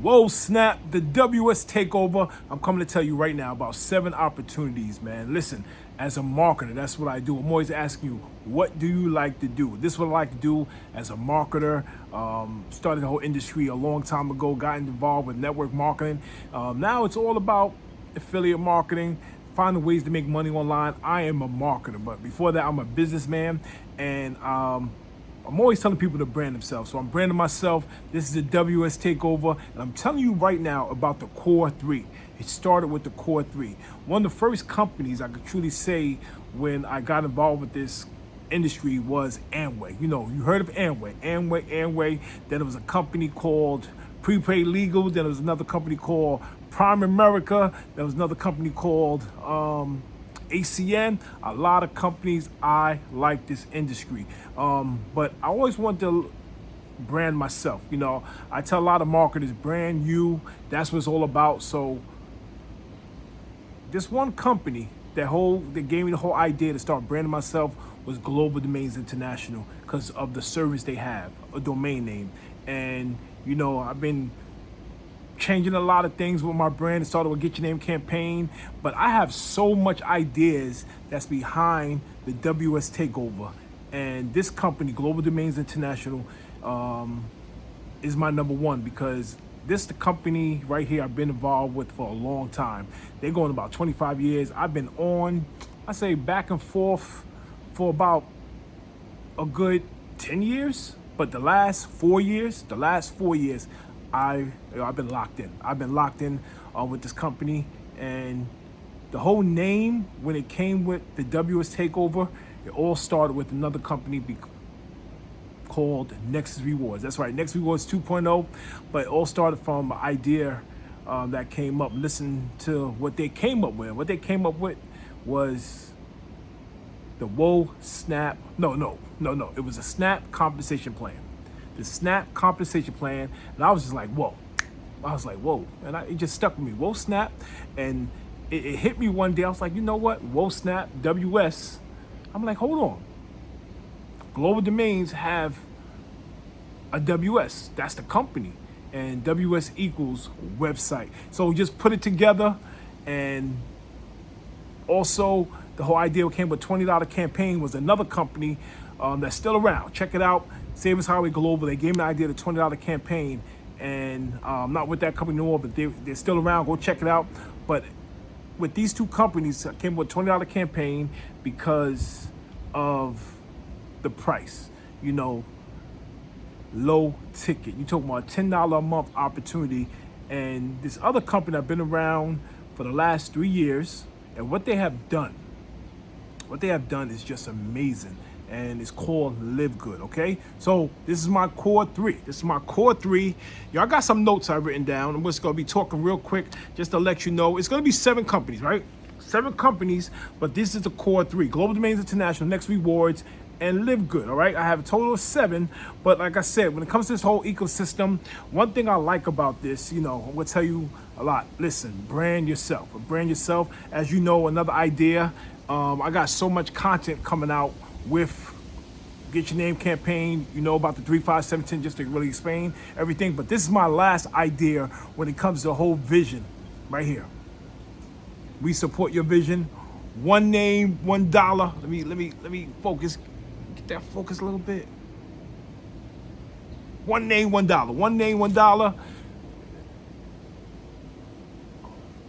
Woah Snap, the WS takeover. I'm coming to tell you right now about 7 opportunities, man. Listen, as a marketer, that's what I do. I'm always asking you, what do you like to do? This is what I like to do as a marketer. Started the whole industry a long time ago, got involved with network marketing. Now it's all about affiliate marketing, finding ways to make money online. I am a marketer, but before that, I'm a businessman, and I'm always telling people to brand themselves. So I'm branding myself. This is the WS Takeover. And I'm telling you right now about the Core 3. It started with the Core 3. One of the first companies I could truly say when I got involved with this industry was Amway. You know, you heard of Amway. Amway. Then there was a company called Prepaid Legal. Then there was another company called Prime America. There was another company called ACN. A lot of companies. I like this industry, but I always want to brand myself. You know, I tell a lot of marketers, brand you. That's what it's all about. So this one company that gave me the whole idea to start branding myself was Global Domains International, because of the service they have, a domain name. And you know, I've been changing a lot of things with my brand. It started with Get Your Name campaign, but I have so much ideas that's behind the WS Takeover. And this company, Global Domains International, is my number one, because this is the company right here I've been involved with for a long time. They're going about 25 years. I've been on, I say back and forth for about a good 10 years, but the last 4 years, I've been locked in. I've been locked in with this company, and the whole name, when it came with the WS Takeover, it all started with another company called Nexus Rewards. That's right, Nexus Rewards 2.0, but it all started from an idea that came up. Listen to what they came up with. What they came up with was the Woah Snap. No. It was a Snap compensation plan. The Snap compensation plan, and I was just like, whoa. I was like, whoa, and it just stuck with me. Woah Snap, and it hit me one day. I was like, you know what? Woah Snap, WS. I'm like, hold on. Global Domains have a WS. That's the company, and WS equals website. So just put it together, and also the whole idea came with $20 campaign was another company that's still around. Check it out. Savings Highway Global. They gave me the idea of the $20 campaign, and I'm not with that company no more, but they're still around. Go check it out. But with these two companies, I came with a $20 campaign because of the price. You know, low ticket. You talking about a $10 a month opportunity, and this other company I've been around for the last 3 years, and what they have done is just amazing. And it's called LiveGood, okay? So this is my core 3. Y'all got some notes I've written down. I'm just gonna be talking real quick just to let you know. It's gonna be 7 companies, right? 7 companies, but this is the core 3. Global Domains International, Next Rewards, and LiveGood, all right? I have a total of 7, but like I said, when it comes to this whole ecosystem, one thing I like about this, you know, I'm gonna tell you a lot. Listen, brand yourself. Brand yourself. As you know, another idea, I got so much content coming out with Get Your Name campaign, you know, about the 3, 5, 7, 10, just to really explain everything. But this is my last idea when it comes to the whole vision right here. We support your vision. One name, $1. Let me focus. Get that focus a little bit. One name, $1. One name, $1.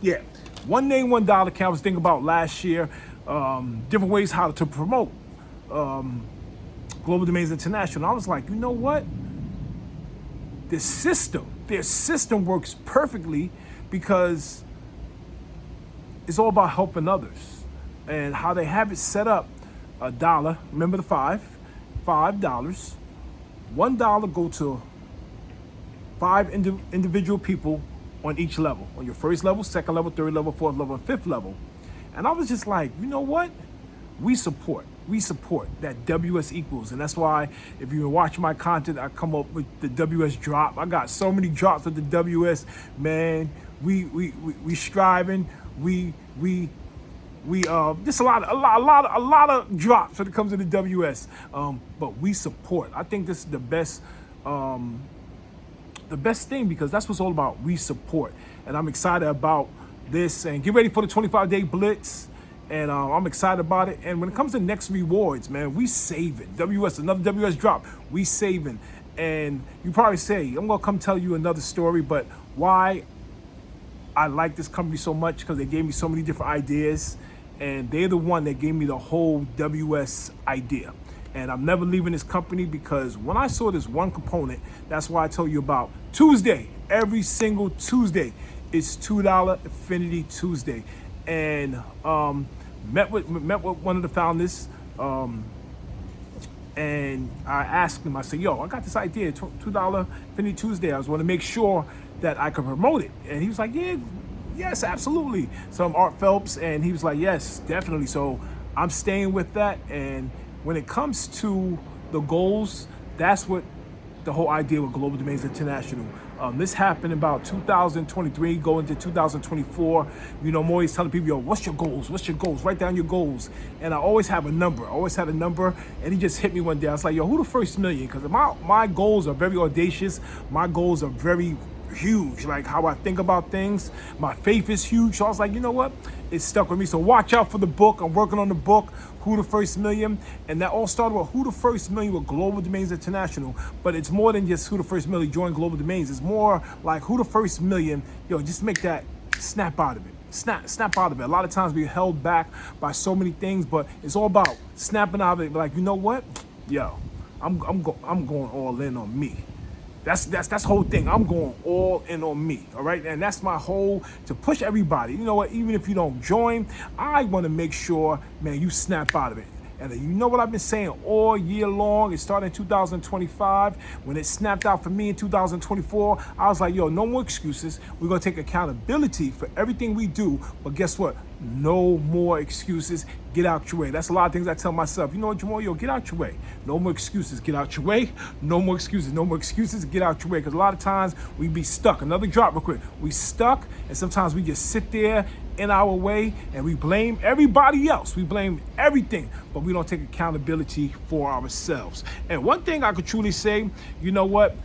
Yeah. One name, $1. I was thinking about last year, different ways how to promote Global Domains International. I was like, you know what? Their system works perfectly, because it's all about helping others, and how they have it set up. $1, remember the $5, $1 go to 5 individual people on each level, on your first level, second level, third level, fourth level, and fifth level. And I was just like, you know what? We support that WS equals. And that's why, if you've been watching my content, I come up with the WS drop. I got so many drops with the WS, man. We striving. We just a lot of drops when it comes to the WS. But we support. I think this is the best the best thing, because that's what's all about. We support. And I'm excited about this. And get ready for the 25-day blitz. And I'm excited about it. And when it comes to next rewards, man, we saving. Another WS drop. We saving. And you probably say, I'm going to come tell you another story, but why I like this company so much, because they gave me so many different ideas. And they're the one that gave me the whole WS idea. And I'm never leaving this company, because when I saw this one component, that's why I told you about Tuesday. Every single Tuesday, it's $2 Affinity Tuesday. And met with one of the founders, and I asked him, I said, yo, I got this idea, $2 Affinity Tuesday. I just want to make sure that I could promote it. And he was like, yeah, yes, absolutely. So I'm Art Phelps, and he was like, yes, definitely. So I'm staying with that. And when it comes to the goals, that's what the whole idea with Global Domains International. This happened about 2023, going into 2024. You know, I'm always telling people, yo, what's your goals? What's your goals? Write down your goals. And I always have a number. I always had a number. And he just hit me one day. I was like, yo, who the first million? Because my goals are very audacious. My goals are very huge, like how I think about things. My faith is huge. So I was like, you know what? It stuck with me. So watch out for the book. I'm working on the book, Who the First Million. And that all started with Who the First Million with Global Domains International. But it's more than just Who the First Million, join Global Domains. It's more like Who the First Million. Yo, just make that snap out of it. Snap out of it. A lot of times we're held back by so many things, but it's all about snapping out of it. Like, you know what? Yo, I'm going all in on me. That's the whole thing. I'm going all in on me, all right? And that's my whole, to push everybody. You know what? Even if you don't join, I want to make sure, man, you snap out of it. And you know what I've been saying all year long? It started in 2025. When it snapped out for me in 2024, I was like, yo, no more excuses. We're going to take accountability for everything we do. But guess what? No more excuses. Get out your way. That's a lot of things I tell myself. You know what, Jamal? Yo, get out your way. No more excuses. Get out your way. No more excuses. No more excuses. Get out your way. Because a lot of times we be stuck. Another drop real quick. We stuck, and sometimes we just sit there in our way and we blame everybody else. We blame everything, but we don't take accountability for ourselves. And one thing I could truly say, you know what?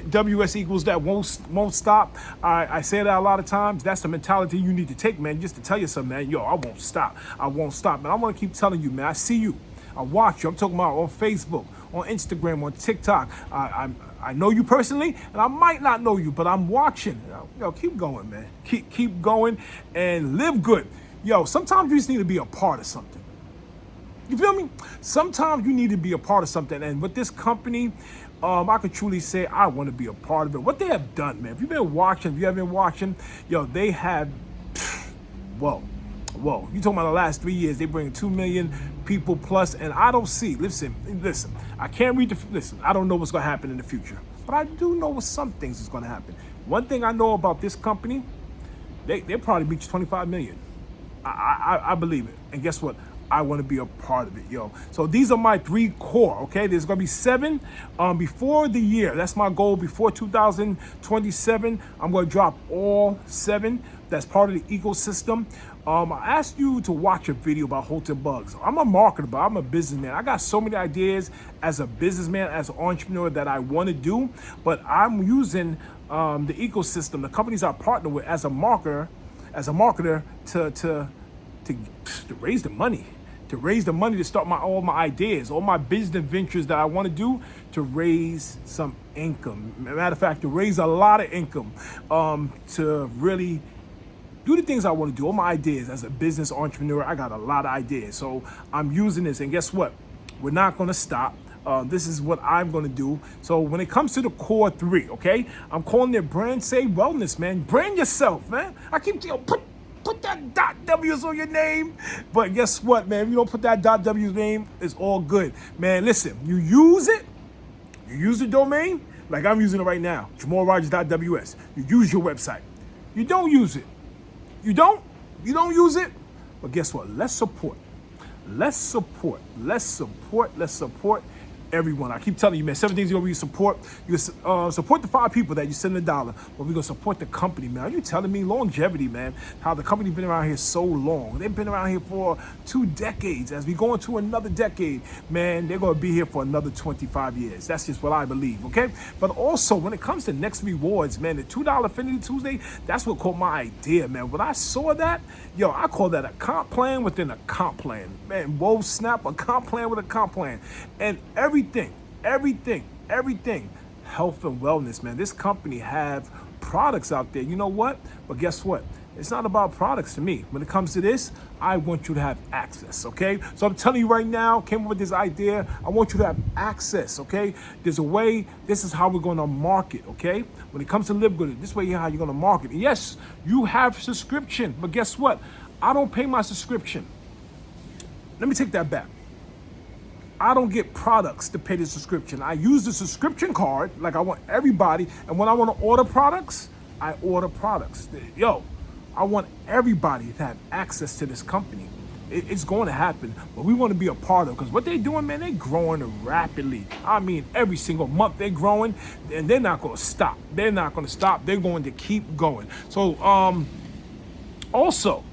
WS equals that won't stop. I say that a lot of times. That's the mentality you need to take, man. Just to tell you something, man. Yo, I won't stop. I won't stop, man. I want to keep telling you, man. I see you. I watch you. I'm talking about on Facebook, on Instagram, on TikTok. I know you personally, and I might not know you, but I'm watching. Yo, keep going, man. Keep going and live good. Yo, sometimes you just need to be a part of something. You feel me? Sometimes you need to be a part of something. And with this company, I could truly say I want to be a part of it. What they have done, man. If you haven't been watching, yo, they have, whoa. You talking about the last 3 years, they bring 2 million people plus, and I don't see, listen, I can't read I don't know what's going to happen in the future, but I do know what some things is going to happen. One thing I know about this company, they'll probably reach 25 million. I believe it. And guess what? I want to be a part of it, yo. So these are my 3 core, okay? There's going to be 7 before the year. That's my goal. Before 2027, I'm going to drop all 7. That's part of the ecosystem. I asked you to watch a video about Holton Bugs. I'm a marketer, but I'm a businessman. I got so many ideas as a businessman, as an entrepreneur that I want to do, but I'm using the ecosystem, the companies I partner with as a marketer to raise the money. To raise the money to start all my ideas, all my business ventures that I want to do, to raise some income. Matter of fact, to raise a lot of income, to really do the things I want to do, all my ideas as a business entrepreneur. I got a lot of ideas. So I'm using this, and guess what? We're not going to stop. This is what I'm going to do. So when it comes to the core 3, okay, I'm calling it brand safe wellness, man. Brand yourself, man. I keep telling you, put that .W's on your name. But guess what, man? If you don't put that .W's name, it's all good. Man, listen, you use it. You use the domain like I'm using it right now, JamalRogers.ws. You use your website. You don't use it. You don't use it. But guess what? Let's support. everyone. I keep telling you, man, 7 things you're going to support. You support the 5 people that you send $1, but we're going to support the company, man. Are you telling me longevity, man? How the company's been around here so long. They've been around here for 2 decades. As we go into another decade, man, they're going to be here for another 25 years. That's just what I believe, okay? But also, when it comes to next rewards, man, the $2 Affinity Tuesday, that's what caught my idea, man. When I saw that, yo, I call that a comp plan within a comp plan. Man, Woah Snap, a comp plan with a comp plan. And everything, health and wellness, man. This company have products out there. You know what? But guess what? It's not about products to me. When it comes to this, I want you to have access, okay? So I'm telling you right now, came up with this idea. I want you to have access, okay? There's a way, this is how we're gonna market, okay? When it comes to LiveGood, this way how you're gonna market. And yes, you have subscription, but guess what? I don't pay my subscription. Let me take that back. I don't get products to pay the subscription. I use the subscription card like I want everybody. And when I want to order products, I order products. Yo, I want everybody to have access to this company. It's going to happen, but we want to be a part of it because what they're doing, man, they're growing rapidly. I mean, every single month they're growing, and they're not going to stop. They're not going to stop. They're going to keep going. So, also,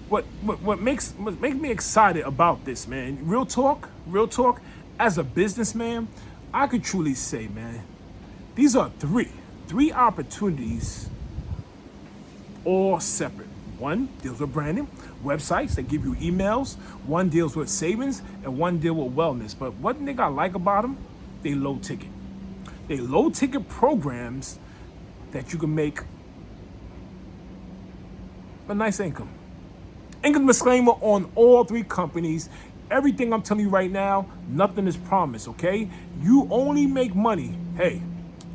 what makes me excited about this, man, real talk, as a businessman, I could truly say, man, these are three opportunities, all separate. One deals with branding, websites that give you emails. One deals with savings, and one deal with wellness. But one thing I like about them, they low ticket. They low ticket programs that you can make a nice income. Income disclaimer on all 3 companies. Everything I'm telling you right now, nothing is promised, okay? You only make money. Hey,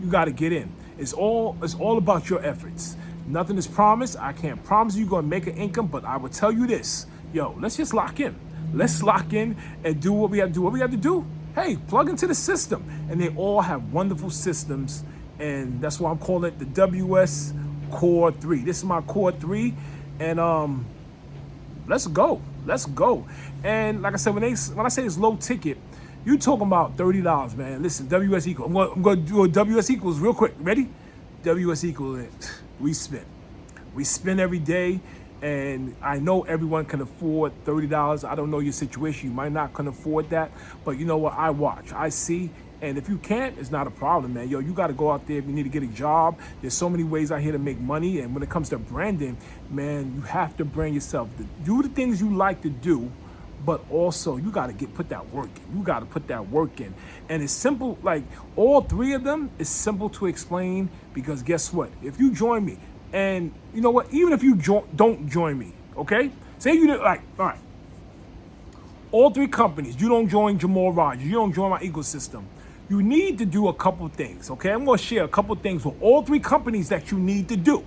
you got to get in. It's all about your efforts. Nothing is promised. I can't promise you're going to make an income, but I will tell you this. Yo, let's just lock in. Let's lock in and do what we have to do. What we have to do? Hey, plug into the system. And they all have wonderful systems, and that's why I'm calling it the WS Core 3. This is my Core 3, and let's go. And like I said, when I say it's low ticket, you talking about $30, man. Listen, WS equals. I'm going to do a WS equals real quick. Ready? WS equals. We spend every day, and I know everyone can afford $30. I don't know your situation. You might not can afford that, but you know what? I watch, I see, and if you can't, it's not a problem, man. Yo, you got to go out there if you need to get a job. There's so many ways out here to make money, and when it comes to branding, man, you have to brand yourself. Do the things you like to do, but also you got to put that work in. You got to put that work in. And it's simple, like all 3 of them is simple to explain because guess what? If you join me, and you know what? Even if you don't join me, okay? Say you didn't, like, all right. All 3 companies, you don't join Jamal Rogers, you don't join my ecosystem. You need to do a couple things, okay? I'm going to share a couple things with all 3 companies that you need to do.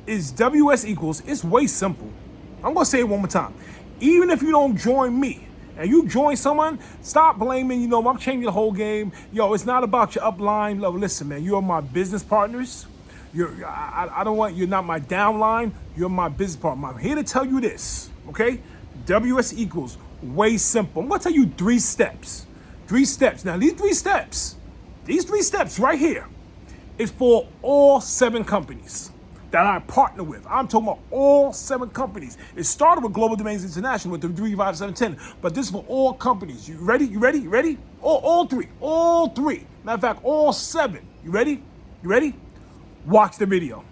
Is WS equals, it's way simple. I'm going to say it one more time. Even if you don't join me and you join someone, stop blaming, I'm changing the whole game. Yo, it's not about your upline. Yo, listen, man, you're my business partners. I don't want, you're not my downline. You're my business partner. I'm here to tell you this, okay? WS equals, way simple. I'm going to tell you 3 steps. 3 steps. Now, these 3 steps right here is for all 7 companies that I partner with. I'm talking about all 7 companies. It started with Global Domains International with the 35710, but this is for all companies. You ready? You ready? All three. Matter of fact, all 7. You ready? Watch the video.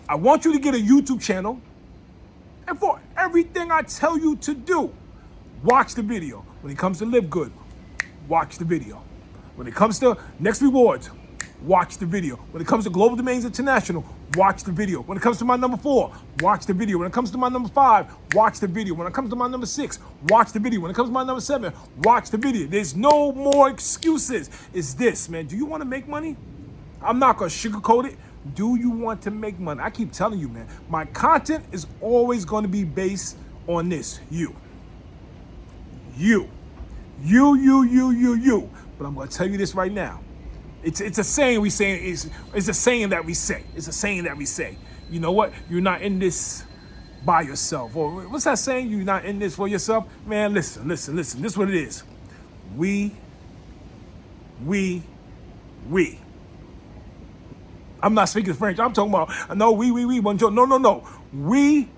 I want you to get a YouTube channel, and for everything I tell you to do, watch the video. When it comes to LiveGood, watch the video. When it comes to Next Rewards, watch the video. When it comes to Global Domains International, watch the video. When it comes to my number 4, watch the video. When it comes to my number 5, watch the video. When it comes to my number 6, watch the video. When it comes to my number 7, watch the video. There's no more excuses. It's this, man. Do you want to make money? I'm not going to sugarcoat it. Do you want to make money? I keep telling you, man, my content is always going to be based on this. You. But I'm going to tell you this right now. It's a saying we say. It's a saying that we say. You know what? You're not in this by yourself. Or what's that saying? You're not in this for yourself? Man, listen. This is what it is. We. I'm not speaking French. I'm talking about, no, bonjour. No. We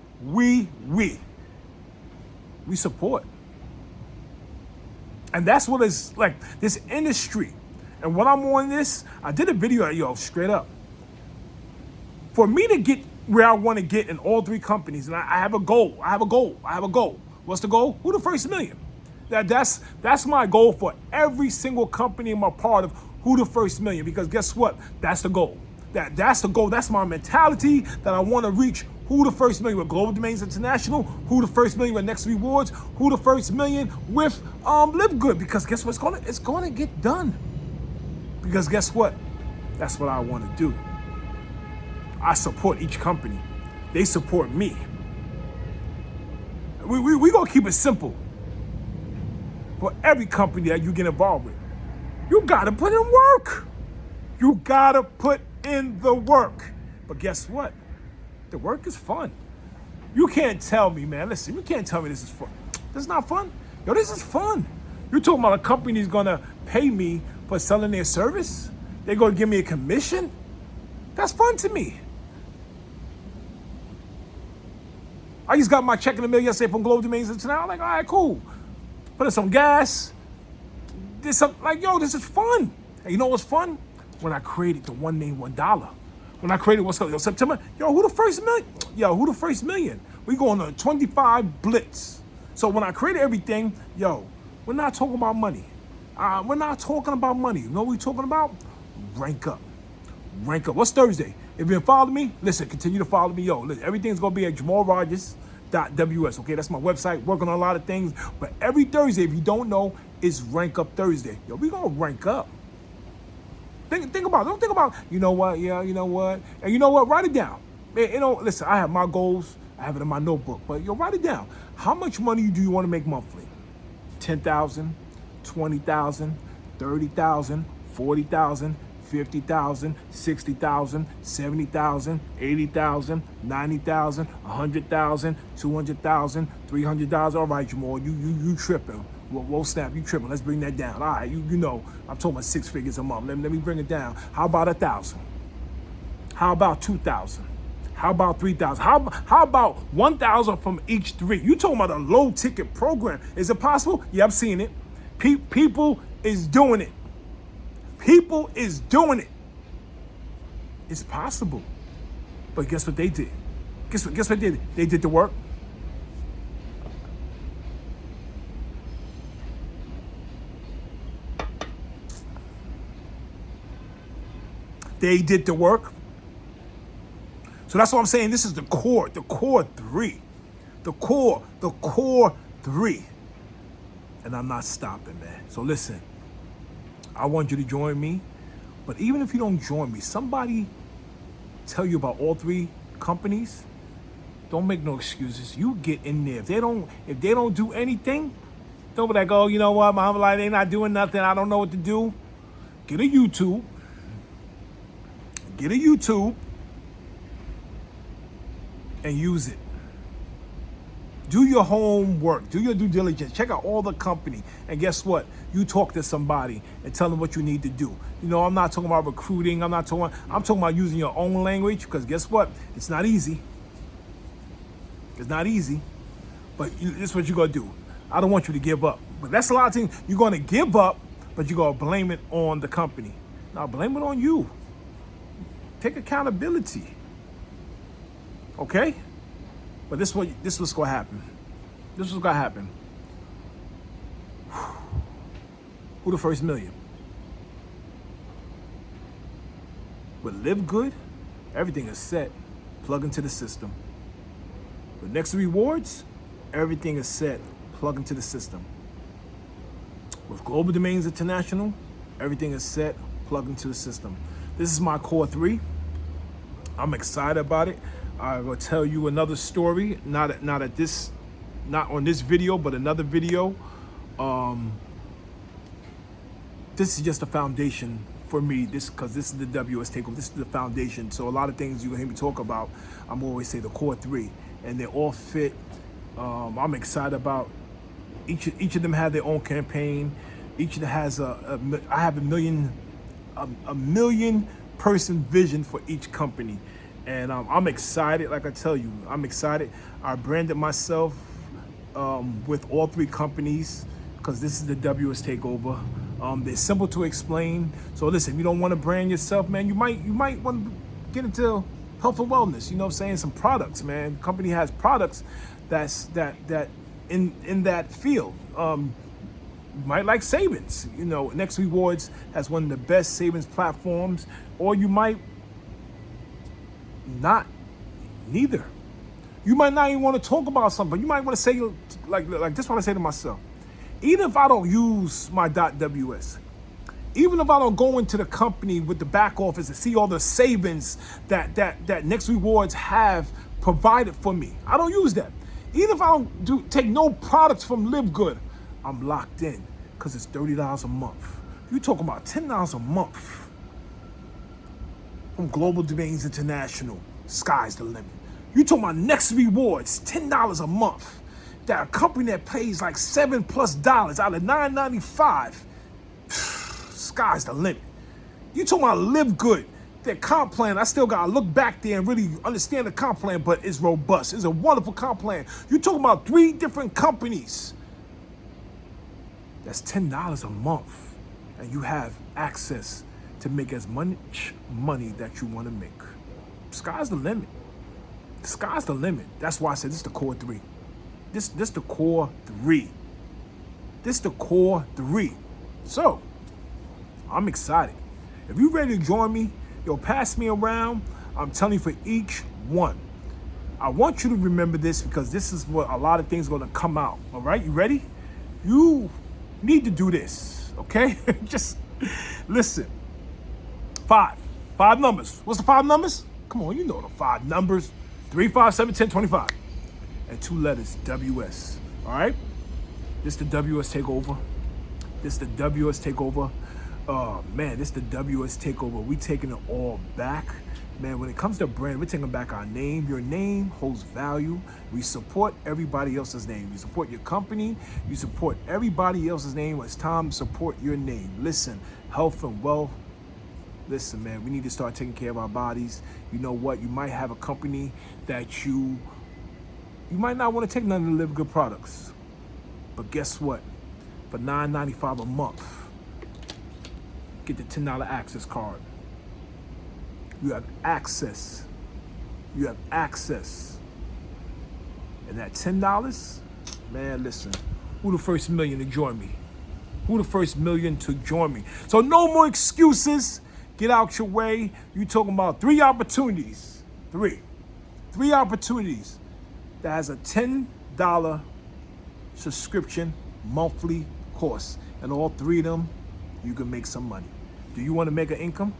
support. And that's what it's like, this industry. And when I'm on this, I did a video, yo, straight up. For me to get where I want to get in all three companies, and I have a goal. What's the goal? Who the first million? That's my goal for every single company I'm a part of. Who the first million? Because guess what? That's the goal. That's the goal. That's my mentality that I want to reach. Who the first million with Global Domains International? Who the first million with Next Rewards? Who the first million with LiveGood? Because guess what? It's gonna get done. Because guess what? That's what I want to do. I support each company. They support me. We gonna keep it simple. For every company that you get involved with, you gotta put in work. You gotta put in the work. But guess what? The work is fun. You can't tell me, man. Listen, you can't tell me this is fun. This is not fun. Yo, this is fun. You're talking about a company's gonna pay me for selling their service? They're gonna give me a commission? That's fun to me. I just got my check in the mail yesterday from Global Domains International. I'm like, all right, cool. Put in some gas. This is fun. And you know what's fun? When I created the One Name, $1. When I created what's called September, who the first million? Who the first million? We going on a 25 blitz. So when I created everything, we're not talking about money. We're not talking about money. You know what we're talking about? Rank up. Rank up. What's Thursday? If you follow me, listen, continue to follow me. Listen, everything's going to be at JamalRogers.ws. Okay, that's my website. Working on a lot of things. But every Thursday, if you don't know, it's Rank Up Thursday. We going to rank up. Think about it. Don't think about, you know what? Yeah, you know what? And you know what? Write it down. Listen, I have my goals. I have it in my notebook. But write it down. How much money do you want to make monthly? 10,000, 20,000, 30,000, 40,000, 50,000, 60,000, 70,000, 80,000, 90,000, 100,000, 200,000, 300,000. All right, Jamal, you tripping. Woah Snap, you tripping. Let's bring that down. All right, you know, I'm talking about 6 figures a month. Let me bring it down. How about 1,000? How about 2,000? How about 3,000? How about 1,000 from each three? You talking about a low ticket program? Is it possible? Yeah, I've seen it. People is doing it. People is doing it. It's possible. But guess what they did? Guess what they did? They did the work. They did the work. So that's what I'm saying. This is the core three. The core three. And I'm not stopping, man. So listen, I want you to join me. But even if you don't join me, somebody tell you about all three companies, don't make no excuses. You get in there. If they don't do anything, don't be like, oh, you know what, my life, they not doing nothing. I don't know what to do. Get a YouTube. Get a YouTube and use it. Do your homework. Do your due diligence. Check out all the company. And guess what? You talk to somebody and tell them what you need to do. You know, I'm not talking about recruiting. I'm talking about using your own language, because guess what? It's not easy. It's not easy. But this is what you're going to do. I don't want you to give up. But that's a lot of things. You're going to give up, but you're going to blame it on the company. Now, blame it on you. Take accountability. Okay? But this is what's going to happen. This is what's going to happen. Who the first million? With LiveGood, everything is set. Plug into the system. With Next Rewards, everything is set. Plug into the system. With Global Domains International, everything is set. Plug into the system. This is my core three. I'm excited about it. I will tell you another story, not on this video, but another video. This is just a foundation for me. Because this is the WS takeover. This is the foundation. So a lot of things you're gonna hear me talk about, I'm always say the core three. and they all fit. I'm excited about each of them have their own campaign. Each of them has I have a million person vision for each company, and I'm excited. Like I tell you, I'm excited. I branded myself with all three companies because this is the WS takeover. They're simple to explain. So listen, if you don't want to brand yourself, man, you might want to get into health and wellness. You know what I'm saying? Some products, man. Company has products that in that field. You might like savings. You know, Next Rewards has one of the best savings platforms, or you might not. Neither. You might not even want to talk about something. You might want to say like this. What I say to myself, even if I don't use my .ws, even if I don't go into the company with the back office and see all the savings that Next Rewards have provided for me, I don't use that. Even if I don't take no products from LiveGood, I'm locked in because it's $30 a month. You talking about $10 a month from Global Domains International? Sky's the limit. You talking about Next Rewards, $10 a month. That a company that pays like $7+ out of $9.95. Sky's the limit. You talking about LiveGood, their comp plan. I still gotta look back there and really understand the comp plan, but it's robust. It's a wonderful comp plan. You talking about 3 different companies. That's $10 a month, and you have access to make as much money that you want to make. Sky's the limit. Sky's the limit. That's why I said this is the core 3. This the core 3. This the core 3. So, I'm excited. If you ready to join me, yo, pass me around. I'm telling you, for each one, I want you to remember this because this is what a lot of things are going to come out. All right, you ready? You need to do this, okay? Just listen. 5 numbers. What's the 5 numbers? Come on, you know the 5 numbers. 3, 5, 7, 10, 25. And 2 letters, WS. All right? This the WS takeover. This the WS takeover. Man, this the WS takeover. We taking it all back. Man, when it comes to brand, we're taking back our name. Your name holds value. We support everybody else's name. You support your company. You support everybody else's name. It's time to support your name. Listen, health and wealth. Listen, man, we need to start taking care of our bodies. You know what? You might have a company that you might not want to take none of the LiveGood products. But guess what? For $9.95 a month, get the $10 access card. You have access. You have access. And that $10, man, listen, who the first million to join me? Who the first million to join me? So no more excuses. Get out your way. You talking about 3 opportunities. 3 opportunities that has a $10 subscription monthly course. And all 3 of them, you can make some money. Do you want to make an income?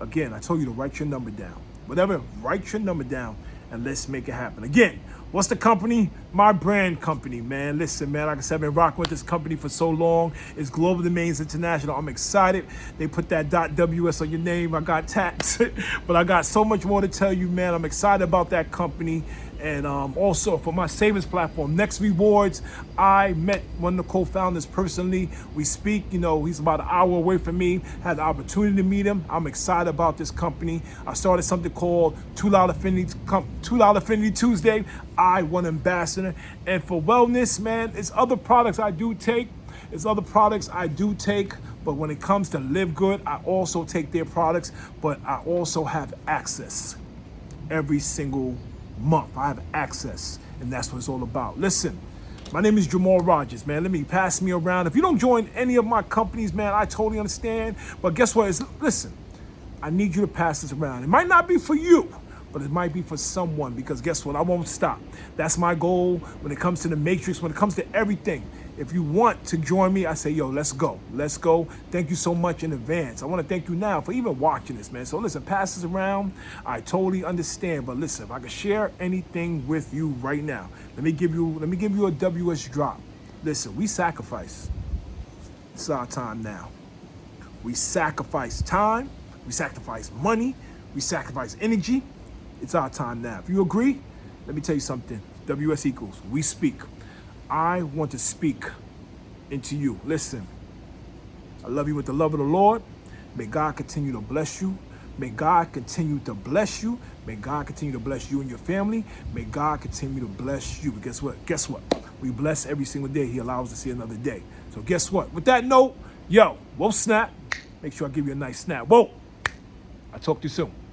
Again, I told you to write your number down. Whatever, write your number down and let's make it happen. Again, what's the company? My brand company, man. Listen, man, like I said, I've been rocking with this company for so long. It's Global Domains International. I'm excited. They put that .ws on your name. I got taxed, but I got so much more to tell you, man. I'm excited about that company. And also for my savings platform, Next Rewards, I met one of the co-founders personally. We speak, you know, he's about an hour away from me. Had the opportunity to meet him. I'm excited about this company. I started something called $2 Affinity Tuesday. I won ambassador. And for wellness, man, it's other products I do take. But when it comes to LiveGood, I also take their products, but I also have access every single month. I have access, and that's what it's all about. Listen, my name is Jamal Rogers, man. Let me pass me around. If you don't join any of my companies, man, I totally understand. But guess what? Listen, I need you to pass this around. It might not be for you, but it might be for someone, because guess what? I won't stop. That's my goal when it comes to the matrix, when it comes to everything. If you want to join me, I say, yo, let's go. Let's go. Thank you so much in advance. I want to thank you now for even watching this, man. So listen, pass this around. I totally understand. But listen, if I can share anything with you right now, let me give you a WS drop. Listen, we sacrifice. It's our time now. We sacrifice time. We sacrifice money. We sacrifice energy. It's our time now. If you agree, Let me tell you something. WS equals, we speak. I want to speak into you. Listen, I love you with the love of the Lord. May God continue to bless you. May God continue to bless you. May God continue to bless you and your family. May God continue to bless you. But guess what? Guess what? We bless every single day. He allows us to see another day. So guess what? With that note, yo, Woah Snap. Make sure I give you a nice snap. Whoa. I'll talk to you soon.